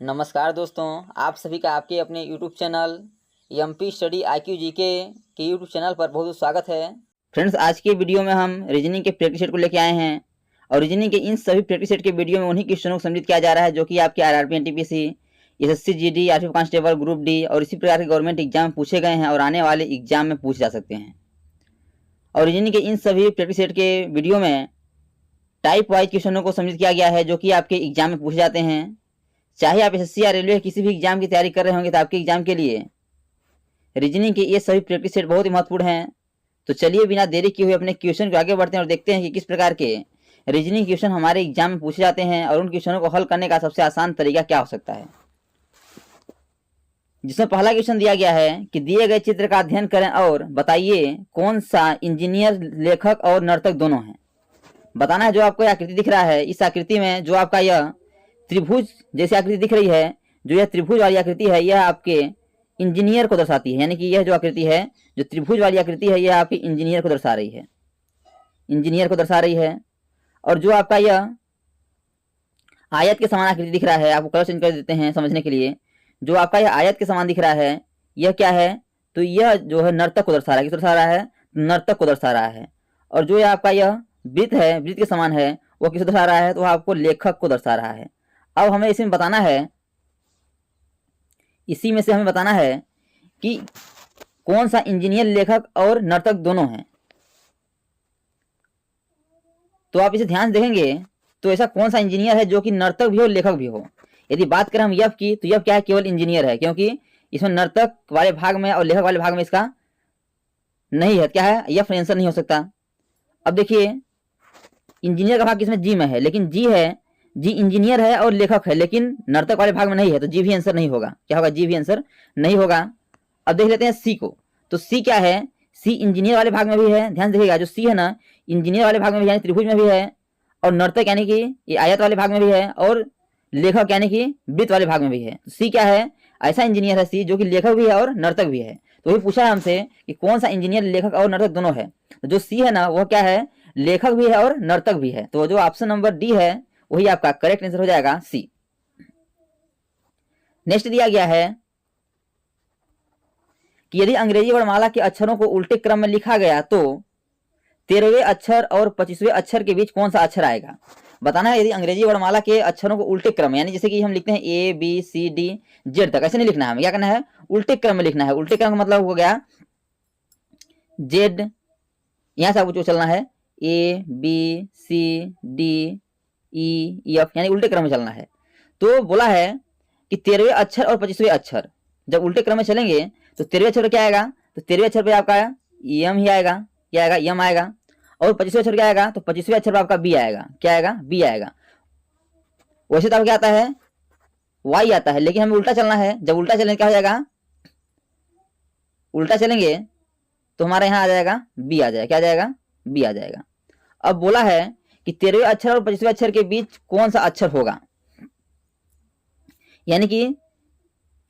नमस्कार दोस्तों, आप सभी का आपके अपने YouTube channel MP study IQ GK के यूट्यूब चैनल पर बहुत बहुत स्वागत है। फ्रेंड्स, आज के वीडियो में हम रीजनिंग के प्रैक्टिस सेट को लेकर आए हैं और रीजनिंग के इन सभी प्रैक्टिस सेट के वीडियो में उन्हीं क्वेश्चनों को सम्मिलित किया जा रहा है जो कि आपके RRB, NTPC, SSC GD, RP constable, group D और इसी प्रकार के गवर्नमेंट एग्जाम पूछे गए हैं और आने वाले एग्जाम में पूछे जा सकते हैं। और रीजनिंग के इन सभी प्रैक्टिस सेट के वीडियो में टाइप वाइज क्वेश्चनों को सम्मिलित किया गया है जो कि आपके एग्जाम में पूछे जाते हैं। चाहे आप एसएससी या रेलवे किसी भी एग्जाम की तैयारी कर रहे होंगे तो आपके एग्जाम के लिए रीजनिंग के ये सभी प्रैक्टिस सेट बहुत ही महत्वपूर्ण हैं। तो चलिए बिना देरी किए हुए अपने क्वेश्चन को आगे बढ़ते हैं और देखते हैं कि किस प्रकार के रीजनिंग क्वेश्चन हमारे एग्जाम में पूछे जाते हैं और उन क्वेश्चनों को हल करने का सबसे आसान तरीका क्या हो सकता है। जिसमें पहला क्वेश्चन दिया गया है कि दिए गए चित्र का अध्ययन करें और बताइए कौन सा इंजीनियर, लेखक और नर्तक दोनों है। बताना है जो आपको आकृति दिख रहा है, इस आकृति में जो आपका यह त्रिभुज जैसी आकृति दिख रही है, जो यह त्रिभुज वाली आकृति है, यह आपके इंजीनियर को दर्शाती है। यानी कि यह जो आकृति है, जो त्रिभुज वाली आकृति है, यह आपके इंजीनियर को दर्शा रही है, इंजीनियर को दर्शा रही है। और जो आपका यह आयत के समान आकृति दिख रहा है, आपको कलर चेंज कर देते हैं समझने के लिए। जो आपका यह आयत के समान दिख रहा है, यह क्या है? तो यह जो है नर्तक को दर्शा रहा है। किस दर्शा रहा है? नर्तक को दर्शा रहा है। और जो यह आपका यह वृत्त है, वृत्त के समान है, वो किसे दर्शा रहा है? तो वह आपको लेखक को दर्शा रहा है। अब हमें इसमें बताना है, इसी में से हमें बताना है कि कौन सा इंजीनियर, लेखक और नर्तक दोनों हैं। तो आप इसे ध्यान से देखेंगे तो ऐसा कौन सा इंजीनियर है जो कि नर्तक भी हो, लेखक भी हो। यदि बात करें हम यफ की, तो यफ क्या है? केवल इंजीनियर है, क्योंकि इसमें नर्तक वाले भाग में और लेखक वाले भाग में इसका नहीं है। क्या है? यफ आंसर नहीं हो सकता। अब देखिए, इंजीनियर का भाग किसमें? जी में है, लेकिन जी है, जी इंजीनियर है और लेखक है, लेकिन नर्तक वाले भाग में नहीं है, तो जी भी आंसर नहीं होगा। क्या होगा? जी भी आंसर नहीं होगा। अब देख लेते हैं सी को। तो सी क्या है? सी इंजीनियर वाले भाग में भी है। ध्यान देखिएगा, जो सी है ना, इंजीनियर वाले भाग में भी यानी त्रिभुज में भी है, और नर्तक यानी कि ये आयत वाले भाग में भी है, और लेखक यानी कि वृत्त वाले भाग में भी है। तो सी क्या है? ऐसा इंजीनियर है सी जो कि लेखक भी है और नर्तक भी है। तो वही पूछा है हमसे कि कौन सा इंजीनियर, लेखक और नर्तक दोनों है। तो जो सी है ना, वह क्या है? लेखक भी है और नर्तक भी है। तो जो ऑप्शन नंबर डी है वही आपका करेक्ट आंसर हो जाएगा, सी। नेक्स्ट दिया गया है कि यदि अंग्रेजी वर्णमाला के अक्षरों को उल्टे क्रम में लिखा गया तो 13वें अक्षर और 25वें अक्षर के बीच कौन सा अक्षर आएगा। बताना है, यदि अंग्रेजी वर्णमाला के अक्षरों को उल्टे क्रम, यानी जैसे कि हम लिखते हैं A B C D Z तक, ऐसे नहीं लिखना है हमें। क्या करना है? उल्टे क्रम में लिखना है। उल्टे क्रम का मतलब हो गया जेड, यहां से आपको चलना है A B C D E F, यानी उल्टे क्रम में चलना है। तो बोला है कि 13वें अक्षर और 25वें अक्षर जब उल्टे क्रम में चलेंगे तो 13वें अक्षर क्या आएगा? तो 13वें अक्षर पे आपका एम ही आएगा। क्या आएगा? एम आएगा। और 25वें अक्षर क्या आएगा? तो 25वें अक्षर पे आपका बी आएगा। क्या आएगा? बी आएगा। वैसे तो क्या आता है? वाई आता है, लेकिन हमें उल्टा चलना है। जब उल्टा चलेंगे क्या हो जाएगा? उल्टा चलेंगे तो हमारे यहाँ आ जाएगा बी आ जाएगा। क्या आ जाएगा? बी आ जाएगा। अब बोला है कि 13वें अक्षर और 25वें अक्षर के बीच कौन सा अक्षर होगा, यानी कि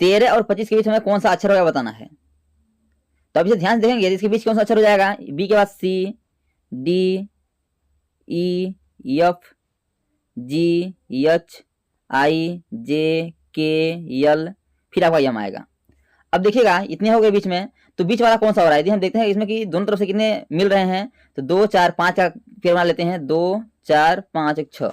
13 और 25 के बीच हमें कौन सा अक्षर होगा बताना है। तो अब इसे ध्यान से देखेंगे, इसके बीच कौन सा अक्षर हो जाएगा? बी के बाद C D E F G H I J K L, फिर आपका एम आएगा। अब देखिएगा, इतने हो गए बीच में, तो बीच वाला कौन सा हो रहा है? यदि हम देखते हैं इसमें कि दोनों तरफ से कितने मिल रहे हैं, तो 2 4 5 का फेर बना लेते हैं। 2 4 5 1 6।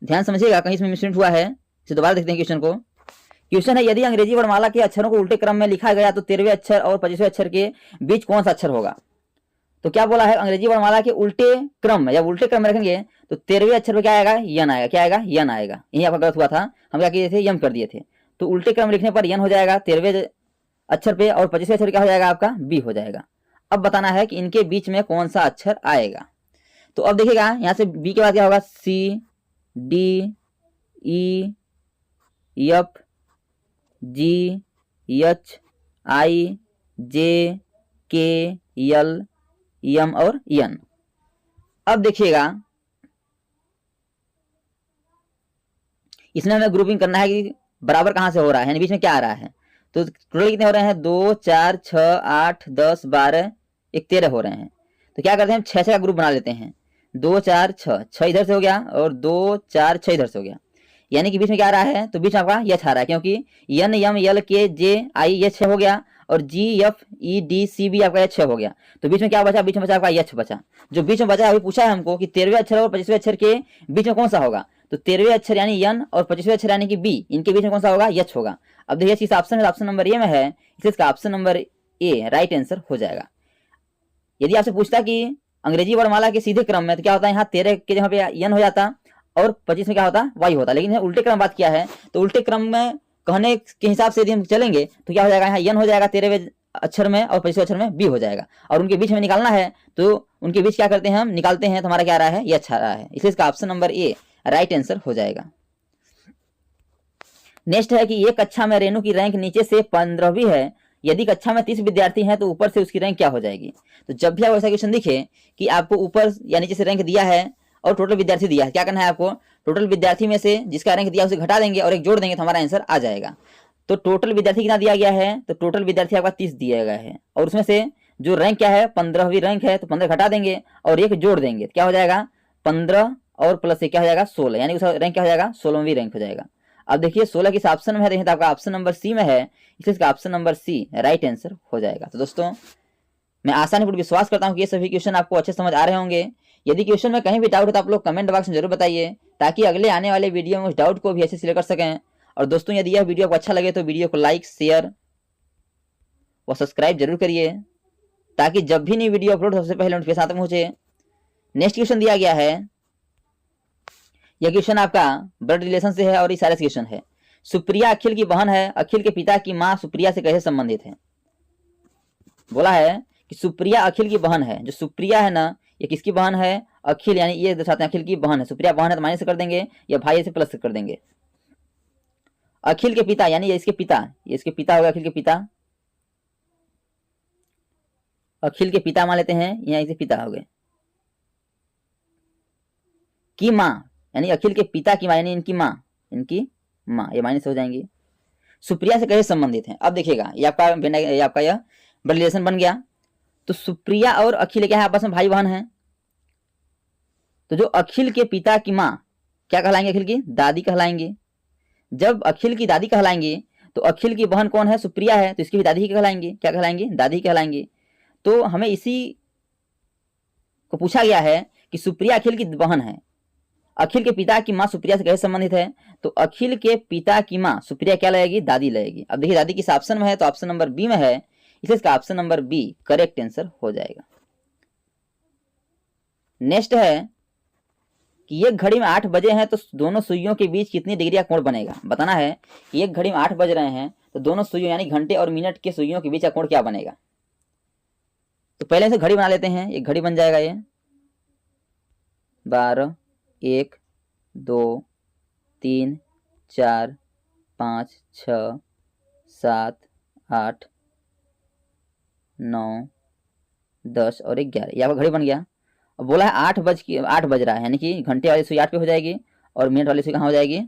ध्यान समझिएगा, कहीं इसमें मिसप्रिंट हुआ है। इसे दोबारा देखते हैं क्वेश्चन को। क्वेश्चन है, यदि अंग्रेजी वर्णमाला के अक्षरों को उल्टे क्रम में लिखा गया तो 13वें अक्षर और 25वें अक्षर के बीच कौन सा अक्षर होगा। तो क्या बोला है? अंग्रेजी वर्णमाला के उल्टे क्रम में, जब उल्टे क्रम में रखेंगे तो 13वें अक्षर पे क्या आएगा? यन आएगा। क्या आएगा? यन आएगा। यही आपका गलत हुआ था, हम क्या किए थे? यम कर दिए थे। तो उल्टे क्रम लिखने पर यन हो जाएगा 13वें अक्षर पे, और 25वें अक्षर क्या हो जाएगा? आपका बी हो जाएगा। अब बताना है कि इनके बीच में कौन सा अक्षर आएगा। तो अब देखिएगा, यहाँ से बी के बाद क्या होगा? C D E F G H I J K L M और एन। अब देखिएगा, इसमें हमें ग्रुपिंग करना है कि बराबर कहां से हो रहा है, यानी बीच में क्या आ रहा है। तो टोटल कितने हो रहे हैं? 2 4 6 8 10 12 एक 13 हो रहे हैं। तो क्या करते हैं? हम 6 का ग्रुप बना लेते हैं। 2 4 6 इधर से हो गया, और 2 4 6 इधर से हो गया। यानी कि बीच में क्या आ रहा है, तो बीच में आपका यच आ रहा है, क्योंकि एन एम एल के जे आई ये 6 हो गया और G F E D C B आपका 6 हो गया। तो बीच में क्या बचा, बीच में बचा आपका यच बचा। जो बीच में बचा अभी पूछा है हमको कि 13वें अक्षर और 25वें अक्षर के बीच में कौन सा होगा, तो 13वें अक्षर यानी एन और 25वें अक्षर यानी कि बी, इनके बीच में कौन सा होगा, यच होगा। अब देखिए इसका ऑप्शन है, ऑप्शन नंबर ए में है, इसलिए इसका option number A right answer हो जाएगा। यदि आपसे पूछता कि अंग्रेजी वर्णमाला के सीधे क्रम में, तो क्या होता है, यहाँ 13 के जगह पे एन हो जाता और 25 में क्या होता, वाई होता, लेकिन उल्टे क्रम बात किया है, तो उल्टे क्रम में कहने के हिसाब से यदि हम चलेंगे तो क्या हो जाएगा, यहाँ एन हो जाएगा 13वें अक्षर में और 25वें अक्षर में बी हो जाएगा, और उनके बीच में निकालना है तो उनके बीच क्या करते हैं हम, निकालते हैं, तो हमारा क्या आ रहा है, ये अच्छा रहा है, इसलिए इसका option number A right answer हो जाएगा। नेक्स्ट है कि एक कक्षा में रेणु की रैंक नीचे से 15वीं है, यदि कक्षा में 30 विद्यार्थी हैं तो ऊपर से उसकी रैंक क्या हो जाएगी। तो जब भी आप ऐसा क्वेश्चन दिखे कि आपको ऊपर या नीचे से रैंक दिया है और टोटल विद्यार्थी दिया है, क्या करना है आपको, टोटल विद्यार्थी में से जिसका रैंक दिया उसे घटा देंगे और एक जोड़ देंगे तो हमारा आंसर आ जाएगा। तो टोटल विद्यार्थी कितना दिया गया है, तो टोटल विद्यार्थी आपका 30 दिया गया है और उसमें से जो रैंक क्या है 15वीं रैंक है, तो 15 घटा देंगे और एक जोड़ देंगे, क्या हो जाएगा 15 और प्लस क्या हो जाएगा 16, यानी उसका रैंक क्या हो जाएगा 16वीं रैंक हो जाएगा। अब देखिए 16 किस ऑप्शन में है, देखिए तो आपका ऑप्शन नंबर सी में है, इसलिए इसका option number C right answer हो जाएगा। तो दोस्तों मैं आसानीपूर्वक विश्वास करता हूँ कि ये सभी क्वेश्चन आपको अच्छे समझ आ रहे होंगे। यदि क्वेश्चन में कहीं भी डाउट है तो आप लोग कमेंट बॉक्स में जरूर बताइए, ताकि अगले आने वाले वीडियो में उस डाउट को भी अच्छे से क्लियर कर सकें। और दोस्तों यदि यह वीडियो आपको अच्छा लगे तो वीडियो को लाइक, शेयर व सब्सक्राइब जरूर करिए, ताकि जब भी नई वीडियो अपलोड सबसे पहले नोटिफिकेशन तक पहुंचे। नेक्स्ट क्वेश्चन दिया गया है, यह क्वेश्चन आपका ब्लड रिलेशन से है और इशारे से क्वेश्चन है। सुप्रिया अखिल की बहन है, अखिल के पिता की माँ सुप्रिया से कैसे संबंधित है। बोला है कि सुप्रिया अखिल की बहन है, जो सुप्रिया है ना ये किसकी बहन है, अखिल, यानी ये दर्शाते हैं अखिल की बहन है, सुप्रिया बहन है तो माइनस से कर देंगे या भाई से प्लस से कर देंगे। अखिल के पिता यानी ये इसके पिता, ये इसके पिता हो गया, अखिल के पिता, अखिल के पिता मान लेते हैं, यहाँ इसे पिता हो गए। की माँ यानी अखिल के पिता की माँ यानी इनकी माँ, इनकी माँ, ये माइनस हो जाएंगी। सुप्रिया से कैसे संबंधित हैं, अब देखिएगा ये आपका यह रिलेशन बन गया। तो सुप्रिया और अखिल क्या है, आपस में भाई बहन हैं। तो जो अखिल के पिता की माँ क्या कहलाएंगे, अखिल की दादी कहलाएंगे। जब अखिल की दादी कहलाएंगे तो अखिल की बहन कौन है, सुप्रिया है, तो इसकी भी दादी ही कहलाएंगे, क्या कहलाएंगे, दादी कहलाएंगे। तो हमें इसी को पूछा गया है कि सुप्रिया अखिल की बहन है, अखिल के पिता की माँ सुप्रिया से कैसे संबंधित है, तो अखिल के पिता की माँ सुप्रिया क्या लगेगी, दादी लगेगी। अब देखिए दादी किस ऑप्शन में है, तो ऑप्शन नंबर बी में है, इसलिए इसका option number B correct answer हो जाएगा। नेक्स्ट है कि एक घड़ी में 8 बजे हैं तो दोनों सुइयों के बीच कितनी डिग्री का कोण बनेगा। बताना है कि एक घड़ी में 8 बज रहे हैं तो दोनों सुइयों यानी घंटे और मिनट के सुइयों के बीच का कोण क्या बनेगा। तो पहले से घड़ी बना लेते हैं, एक घड़ी बन जाएगा ये 12 1 2 3 4 5 6 7 8 9 10 और 11, ये आपका घड़ी बन गया। अब बोला है 8 बज रहा है, यानी कि घंटे वाली सुई 8 पे हो जाएगी और मिनट वाली सुई कहाँ हो जाएगी,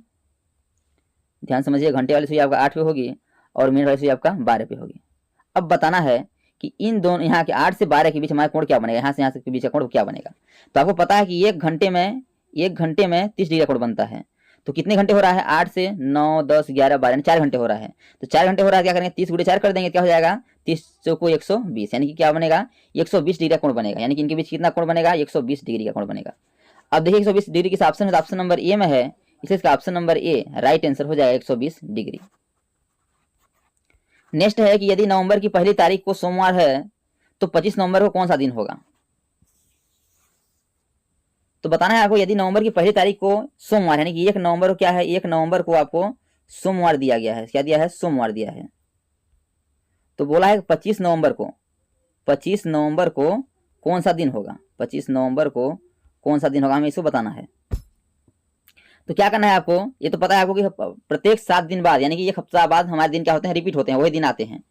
ध्यान समझिए, घंटे वाली सुई आपका 8 पे होगी और मिनट वाली सुई आपका 12 पे होगी। अब बताना है कि इन दोनों यहाँ के 8 से 12 के बीच हमारा कोण क्या बनेगा, यहाँ से के बीच का कोण क्या बनेगा। तो आपको पता है कि एक घंटे में 30 डिग्री का कोण बनता है। तो कितने घंटे हो रहा है, 8 से 9 10 11 12 4 घंटे हो रहा है। तो 4 घंटे हो रहा है, क्या करेंगे 30 गुणे 4 कर देंगे, क्या हो जाएगा 30 चौको 120, यानी कि क्या बनेगा 120 डिग्री का कोण बनेगा, यानी कि इनके बीच कितना कोण बनेगा 120 डिग्री का कोण बनेगा। अब देखिए 120 डिग्री किस ऑप्शन है, तो ऑप्शन नंबर ए में है, इसलिए इसका option number A right answer हो जाएगा 120 डिग्री। नेक्स्ट है कि यदि नवंबर की पहली तारीख को सोमवार है तो 25 नवंबर को कौन सा दिन होगा। तो बताना है आपको, यदि नवंबर की पहली तारीख को सोमवार यानी कि 1 नवंबर को क्या है, 1 नवंबर को आपको सोमवार दिया गया है, क्या दिया है, सोमवार दिया है। तो बोला है 25 नवंबर को कौन सा दिन होगा, 25 नवंबर को कौन सा दिन होगा, हमें इसको बताना है। तो क्या करना है आपको, ये तो पता है आपको कि प्रत्येक 7 दिन बाद यानी कि 1 हफ्ता बाद हमारे दिन क्या होते हैं, रिपीट होते हैं, वही दिन आते हैं।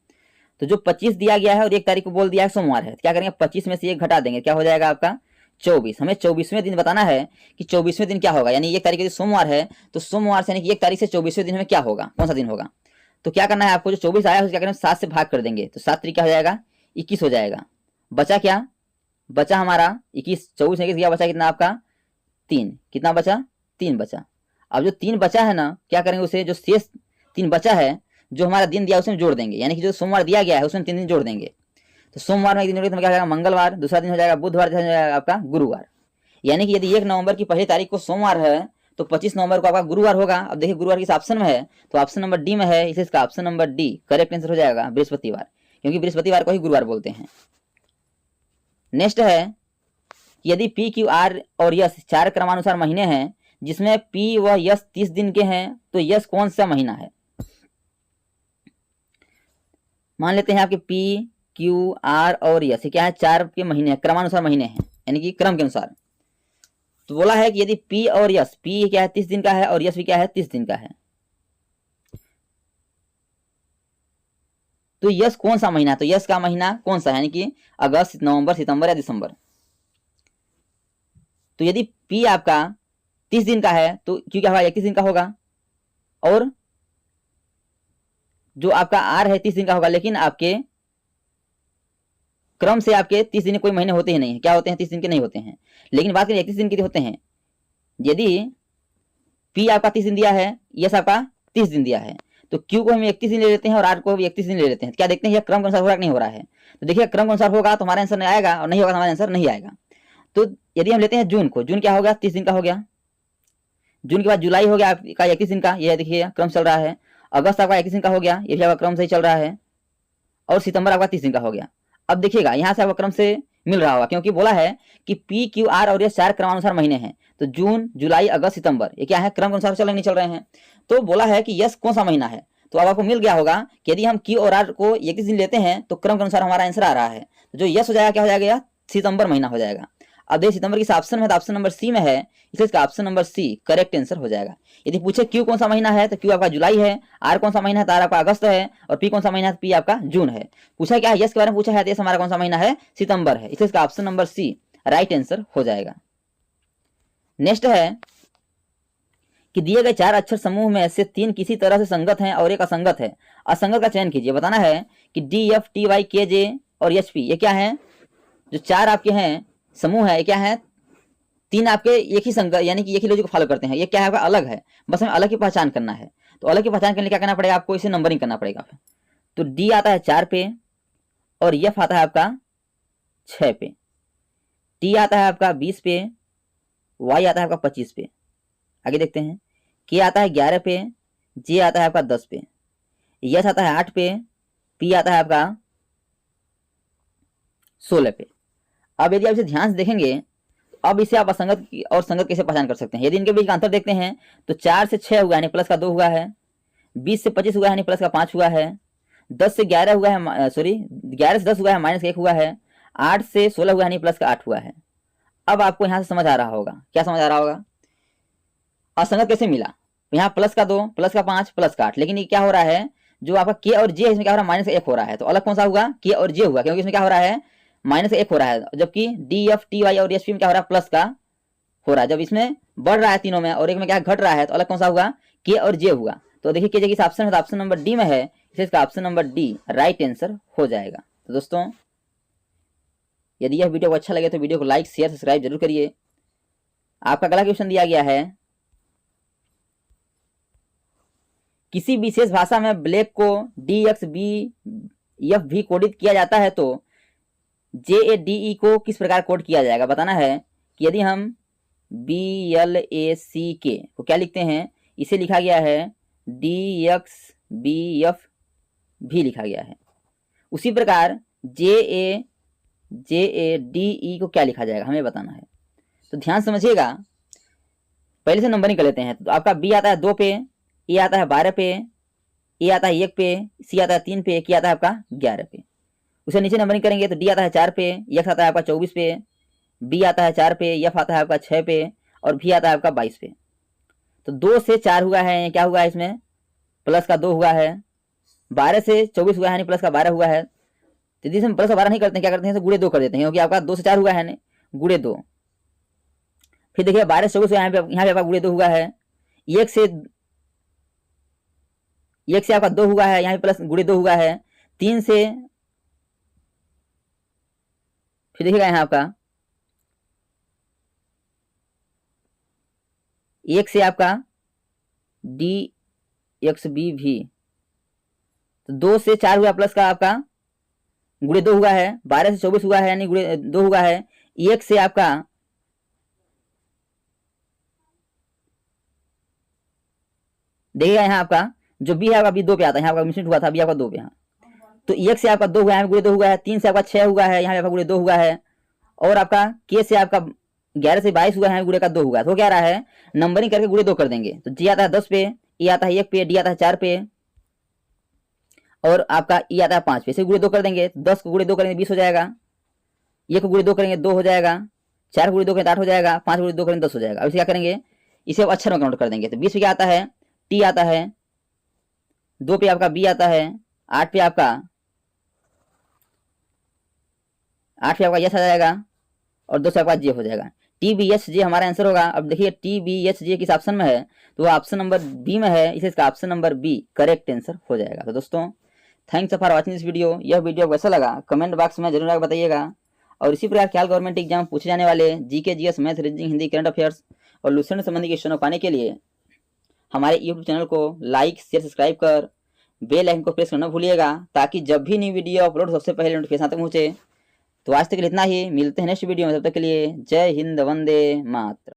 तो जो 25 दिया गया है और 1 तारीख को बोल दिया है सोमवार है, तो क्या करेंगे 25 में से 1 घटा देंगे, क्या हो जाएगा आपका 24। हमें 24वें दिन बताना है कि 24वें दिन क्या होगा, यानी 1 तारीख को सोमवार है तो सोमवार से यानी कि 1 तारीख से 24वें दिन में क्या होगा, कौन सा दिन होगा। तो क्या करना है आपको, जो 24 आया है क्या करेंगे 7 से भाग कर देंगे, तो 7 तरीका हो जाएगा 21 हो जाएगा। बचा क्या, बचा हमारा 21, 24 क्या बचा कितना आपका 3, कितना बचा 3 बचा। अब जो 3 बचा है ना, क्या करेंगे उसे, जो शेष 3 बचा है जो हमारा दिन दिया उसमें जोड़ देंगे, यानी कि जो सोमवार दिया गया है उसमें 3 दिन जोड़ देंगे। तो सोमवार में एक दिन जोड़ेंगे तो क्या हो जाएगा मंगलवार, दूसरा दिन हो जाएगा बुधवार, तीसरा दिन हो जाएगा आपका गुरुवार। यानी कि यदि 1 नवंबर की पहली तारीख को सोमवार है तो 25 नवंबर को आपका गुरुवार होगा। अब देखिए गुरुवार किस ऑप्शन में है, तो ऑप्शन नंबर डी में है, इसलिए इसका option number D correct answer हो जाएगा बृहस्पतिवार, क्योंकि बृहस्पतिवार को ही गुरुवार बोलते हैं। नेक्स्ट है, यदि पी क्यू आर और यस 4 क्रमानुसार महीने हैं जिसमें पी व यस 30 दिन के हैं तो यस कौन सा महीना है। मान लेते हैं आपके पी क्यू आर और यस क्या है, 4 के महीने क्रमानुसार महीने हैं, यानी कि क्रम के अनुसार। तो बोला है कि यदि पी और यस, पी क्या है 30 दिन का है और यस भी क्या है 30 दिन का है, तो यस कौन सा महीना, तो यस का महीना कौन सा है, यानी कि अगस्त, नवंबर, सितंबर या दिसंबर। तो यदि पी आपका 30 दिन का है तो क्यू क्या होगा 31 दिन का होगा, और जो आपका आर है 30 दिन का होगा, लेकिन आपके क्रम से आपके 30 दिन कोई महीने होते ही नहीं है, क्या होते हैं 30 दिन के नहीं होते हैं, लेकिन बात करें 31 दिन के होते हैं। यदि पी आपका 30 दिन दिया है, यस आपका 30 दिन दिया है, तो क्यू को हम 31 दिन ले लेते हैं और आर को भी 31 दिन ले लेते हैं। क्या देखते हैं ये क्रम के अनुसार हो रहा है कि नहीं हो रहा है, तो देखिए क्रम के अनुसार होगा तो हमारा आंसर नहीं आएगा, और नहीं होगा तो हमारा आंसर नहीं आएगा। तो यदि हम लेते हैं जून को, जून क्या हो गया 30 दिन का हो गया, जून के बाद जुलाई हो गया आपका 31 दिन का, ये देखिए क्रम चल रहा है। अगस्त आपका 31 दिन का हो गया, ये भी आपका क्रम से ही चल रहा है, और सितंबर आपका 30 दिन का हो गया। अब देखिएगा यहाँ से आपका क्रम से मिल रहा होगा, क्योंकि बोला है कि पी क्यू आर और ये 4 क्रमानुसार महीने हैं, तो जून, जुलाई, अगस्त, सितंबर ये क्या है क्रम के अनुसार चल रहे नहीं चल रहे हैं। तो बोला है कि यस कौन सा महीना है, तो अब आपको मिल गया होगा कि यदि हम क्यू और आर को 31 दिन लेते हैं तो क्रम के अनुसार हमारा आंसर आ रहा है, तो जो यस हो जाएगा क्या हो जाएगा, सितंबर महीना हो जाएगा। अब देखिए सितंबर किस ऑप्शन में, तो ऑप्शन नंबर सी में है, इसलिए इसका option number C correct answer हो जाएगा। यदि पूछे क्यू कौन सा महीना है तो क्यू आपका जुलाई है, आर कौन सा महीना है तो आर आपका अगस्त है, और पी कौन सा महीना है तो पी आपका जून है। पूछा क्या है यस के बारे में पूछा है, तो यस हमारा कौन सा महीना है सितंबर है, इसलिए इसका option number C right answer हो जाएगा। नेक्स्ट है कि दिए गए 4 अक्षर समूह में से 3 किसी तरह से संगत हैं और एक असंगत है, असंगत का चयन कीजिए। बताना है कि डी एफ टी वाई के जे और एच पी ये क्या है, जो 4 आपके हैं समूह है, ये क्या है 3 आपके एक ही संगत, यानी कि एक ही लॉजिक को फॉलो करते हैं, ये क्या है आपका अलग है, बस हमें अलग की पहचान करना है। तो अलग की पहचान करने के लिए क्या करना पड़ेगा आपको, इसे नंबरिंग करना पड़ेगा। तो डी आता है 4 पे, और एफ आता है आपका 6 पे, टी आता है आपका 20 पे, वाई आता है आपका 25 पे। आगे देखते हैं, के आता है 11 पे, जे आता है आपका 10 पे, यस आता है 8 पे, पी आता है आपका 16 पे। अब यदि आप इसे ध्यान से देखेंगे, अब इसे आप असंगत और संगत कैसे पहचान कर सकते हैं। यदि इनके बीच का अंतर देखते हैं तो 4 से 6 हुआ यानी प्लस का 2 हुआ है, 20 से 25 हुआ है यानी प्लस का 5 हुआ है, 10 से 11 हुआ है, सॉरी 11 से 10 हुआ है माइनस का 1 हुआ है, 8 से 16 हुआ है यानी प्लस का 8 हुआ है। अब आपको यहाँ से समझ आ रहा होगा, क्या समझ आ रहा होगा, असंगत कैसे मिला। यहाँ प्लस का 2, प्लस का 5, प्लस का 8, लेकिन ये क्या हो रहा है, जो आपका के और जे इसमें क्या हो रहा है माइनस 1 हो रहा है, तो अलग कौन सा हुआ, के और जे हुआ, क्योंकि इसमें क्या हो रहा है माइनस 1 हो रहा है, जबकि डी एफ टी वाई और एच पी में क्या हो रहा है प्लस का हो रहा है। जब इसमें बढ़ रहा है तीनों में और एक में क्या घट रहा है, तो अलग कौन सा हुआ, के और जे हुआ। तो देखिए के जे किस ऑप्शन में, तो ऑप्शन नंबर डी में है, इसलिए इसका option number D right answer हो जाएगा। तो दोस्तों यदि यह वीडियो को अच्छा लगे तो वीडियो को लाइक शेयर सब्सक्राइब जरूर करिए। आपका अगला क्वेश्चन दिया गया है, किसी विशेष भाषा में ब्लैक को डी एक्स बी एफ भी कोडित किया जाता है तो जे ए डी ई को किस प्रकार कोड किया जाएगा। बताना है कि यदि हम बी एल ए सी के को क्या लिखते हैं, इसे लिखा गया है डी एक्स बी एफ भी लिखा गया है, उसी प्रकार जे ए डी ई को क्या लिखा जाएगा हमें बताना है। तो ध्यान समझिएगा, पहले से नंबरिंग कर लेते हैं। तो आपका बी आता है 2 पे, ए आता है 12 पे, ए आता है 1 पे, सी आता है 3 पे, के आता है आपका 11 पे। उसे नीचे नंबरिंग करेंगे तो डी आता है 4 पे, एक्स आता है आपका 24 पे, बी आता है 4 पे, एफ आता है आपका 6 पे, और भी आता है आपका 22 पे। तो 2 से 4 हुआ है, क्या हुआ है इसमें प्लस का 2 हुआ है, 12 से 24 हुआ है यानी प्लस का 12 हुआ है। तो यदि हम प्लस का 12 नहीं करते हैं, क्या करते हैं तो गुड़े 2 कर देते हैं, क्योंकि आपका 2 से 4 हुआ है गुड़े 2। फिर देखिए 12 से 24 यहाँ पे आपका गुड़े 2 हुआ है, एक से आपका 2 हुआ है, यहाँ पे प्लस गुड़े 2 हुआ है, 3 से फिर देखिएगा यहाँ आपका 1 से आपका DXB भी, तो 2 से 4 हुआ प्लस का आपका गुणे 2 हुआ है, 12 से 24 हुआ है यानी गुणे 2 हुआ है, 1 से आपका देखिएगा यहाँ आपका जो बी है आपका बी 2 पे आता है, यहाँ आपका मिसमेच हुआ था, बी आपका 2 पे, यहाँ तो 1 से आपका 2 हुआ है, गुणे 2 हुआ है, 3 से आपका 6 हुआ है, यहाँ पे आपका गुणे 2 हुआ है, और आपका के से आपका 11 से 22 हुआ है, गुणे का 2 हुआ है, तो क्या रहा है नंबरिंग करके गुणे 2 कर देंगे, तो जी आता है 10 पे, ई आता है 1 पे, डी आता है 4 पे, और आपका ई आता है 5 पे, इसे गुणे 2 कर देंगे, 10 को गुणे 2 करेंगे 20 हो जाएगा, 1 को गुणे 2 करेंगे 2 हो जाएगा, 4 को गुणे 2 करेंगे 8 हो जाएगा, 5 गुणे 2 करेंगे 10 हो जाएगा। अब इसे क्या करेंगे, इसे अब अक्षर में काउंट कर देंगे, तो 20 पे क्या आता है टी आता है, 2 पे आपका बी आता है, 8 पे आपका यस आ जाएगा, और 2 से आपका जे हो जाएगा। TBSJ हमारा आंसर होगा। अब देखिए TBSJ किस ऑप्शन में है, तो वो ऑप्शन नंबर बी में है, इसे इसका option number B correct answer हो जाएगा। तो दोस्तों thanks for watching this video. यह वीडियो कैसा लगा कमेंट बॉक्स में जरूर बताइएगा, और इसी प्रकार ख्याल गवर्नमेंट एग्जाम पूछे जाने वाले GK GS math reasoning Hindi current affairs और लूसेंट संबंधी क्वेश्चनों पाने के लिए हमारे यूट्यूब चैनल को लाइक शेयर सब्सक्राइब कर बेल आइकन को प्रेस करना भूलिएगा, ताकि जब भी नई वीडियो अपलोड सबसे पहले नोटिफिकेशन तक पहुंचे। तो आज तक इतना ही, मिलते हैं नेक्स्ट वीडियो में, तब तक के लिए जय हिंद, वंदे मातरम।